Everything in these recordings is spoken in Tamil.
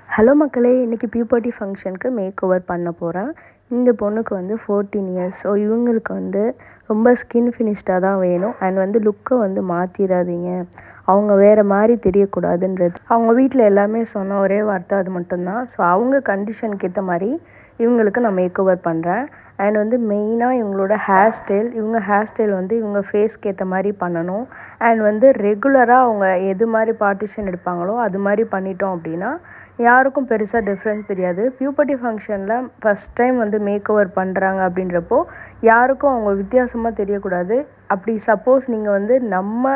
ஹலோ மக்களே, இன்றைக்கி பியூபர்ட்டி ஃபங்க்ஷனுக்கு மேக் ஓவர் பண்ண போகிறேன். இந்த பொண்ணுக்கு வந்து 14 இயர்ஸ். ஸோ இவங்களுக்கு வந்து ரொம்ப ஸ்கின் ஃபினிஷ்டாக தான் வேணும். அண்ட் வந்து லுக்கை வந்து மாற்றிடாதீங்க, அவங்க வேறு மாதிரி தெரியக்கூடாதுன்றது அவங்க வீட்டில் எல்லாமே சொன்ன ஒரே வார்த்தை அது மட்டும்தான். ஸோ அவங்க கண்டிஷனுக்கு ஏற்ற மாதிரி இவங்களுக்கு நான் மேக் ஓவர் பண்ணுறேன். அண்ட் வந்து மெயினாக இவங்களோட ஹேர் ஸ்டைல் வந்து இவங்க ஃபேஸ்க்கு ஏற்ற மாதிரி பண்ணணும். அண்ட் வந்து ரெகுலராக அவங்க எது மாதிரி பார்ட்டிஷன் எடுப்பாங்களோ அது மாதிரி பண்ணிட்டோம் அப்படின்னா யாருக்கும் பெருசாக டிஃப்ரென்ஸ் தெரியாது. பியூபர்ட்டி ஃபங்க்ஷனில் ஃபஸ்ட் டைம் வந்து மேக் ஓவர் பண்ணுறாங்க அப்படின்றப்போ யாருக்கும் அவங்க வித்தியாசமாக தெரியக்கூடாது. அப்படி சப்போஸ் நீங்கள் வந்து நம்ம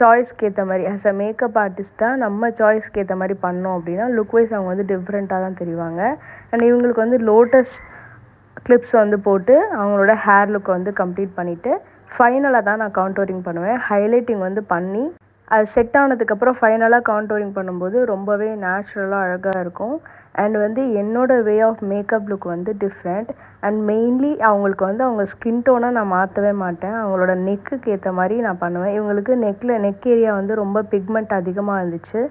சாய்ஸ்க்கு ஏற்ற மாதிரி ஆஸ் அ மேக்கப் ஆர்டிஸ்ட்டாக நம்ம சாய்ஸ்க்கு ஏற்ற மாதிரி பண்ணோம் அப்படின்னா லுக் வைஸ் அவங்க வந்து டிஃப்ரெண்ட்டாக தான் தெரிவாங்க. அண்ட் இவங்களுக்கு வந்து லோட்டஸ் கிளிப்ஸ் வந்து போட்டு அவங்களோட ஹேர் லுக்கை வந்து கம்ப்ளீட் பண்ணிவிட்டு ஃபைனலாக தான் நான் கான்டோரிங் பண்ணுவேன். ஹைலைட்டிங் வந்து பண்ணி அது செட் ஆனதுக்கப்புறம் ஃபைனலாக கான்டோரிங் பண்ணும்போது ரொம்பவே நேச்சுரலாக அழகாக இருக்கும். அண்ட் வந்து என்னோடய வே ஆஃப் மேக்கப் லுக் வந்து டிஃப்ரெண்ட். அண்ட் மெயின்லி அவங்களுக்கு வந்து அவங்க ஸ்கின் டோனை நான் மாற்றவே மாட்டேன். அவங்களோட நெக்குக்கு ஏற்ற மாதிரி நான் பண்ணுவேன். இவங்களுக்கு நெக் ஏரியா வந்து ரொம்ப பிக்மெண்ட் அதிகமாக இருந்துச்சு.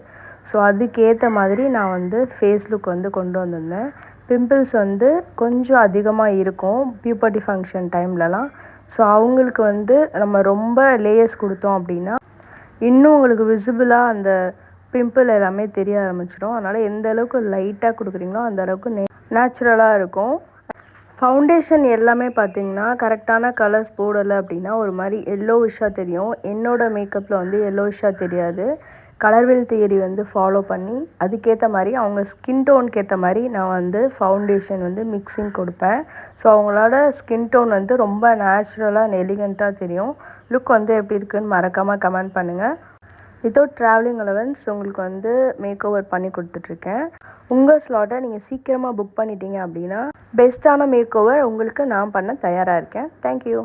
ஸோ அதுக்கேற்ற மாதிரி நான் வந்து ஃபேஸ் லுக் வந்து கொண்டு வந்திருந்தேன். பிம்பிள்ஸ் வந்து கொஞ்சம் அதிகமாக இருக்கும் பியூபர்ட்டி ஃபங்க்ஷன் டைம்லலாம். ஸோ அவங்களுக்கு வந்து நம்ம ரொம்ப லேயர்ஸ் கொடுத்தோம் அப்படின்னா இன்னும் உங்களுக்கு விசிபிளாக அந்த பிம்பிள் எல்லாமே தெரிய ஆரம்பிச்சிடும். அதனால் எந்த அளவுக்கு லைட்டாக கொடுக்குறீங்களோ அந்த அளவுக்கு நேச்சுரலாக இருக்கும். ஃபவுண்டேஷன் எல்லாமே பார்த்திங்கன்னா கரெக்டான கலர்ஸ் போடலை அப்படின்னா ஒரு மாதிரி எல்லோவிஷ்ஷாக தெரியும். என்னோடய மேக்கப்பில் வந்து எல்லோவிஷ்ஷாக தெரியாது. கலர்வெல் தியரி வந்து ஃபாலோ பண்ணி அதுக்கேற்ற மாதிரி அவங்க ஸ்கின் டோனுக்கு ஏற்ற மாதிரி நான் வந்து ஃபவுண்டேஷன் வந்து மிக்சிங் கொடுப்பேன். ஸோ அவங்களோட ஸ்கின் டோன் வந்து ரொம்ப நேச்சுரலாக அண்ட் எலிகண்ட்டாக தெரியும். லுக் வந்து எப்படி இருக்குதுன்னு மறக்காமல் கமெண்ட் பண்ணுங்கள். வித்தவுட் ட்ராவலிங் அலவன்ஸ் உங்களுக்கு வந்து மேக் ஓவர் பண்ணி கொடுத்துட்ருக்கேன். உங்கள் ஸ்லாட்டை நீங்கள் சீக்கிரமாக புக் பண்ணிட்டீங்க அப்படின்னா பெஸ்ட்டான மேக் ஓவர் உங்களுக்கு நான் பண்ண தயாராக இருக்கேன். தேங்க்யூ.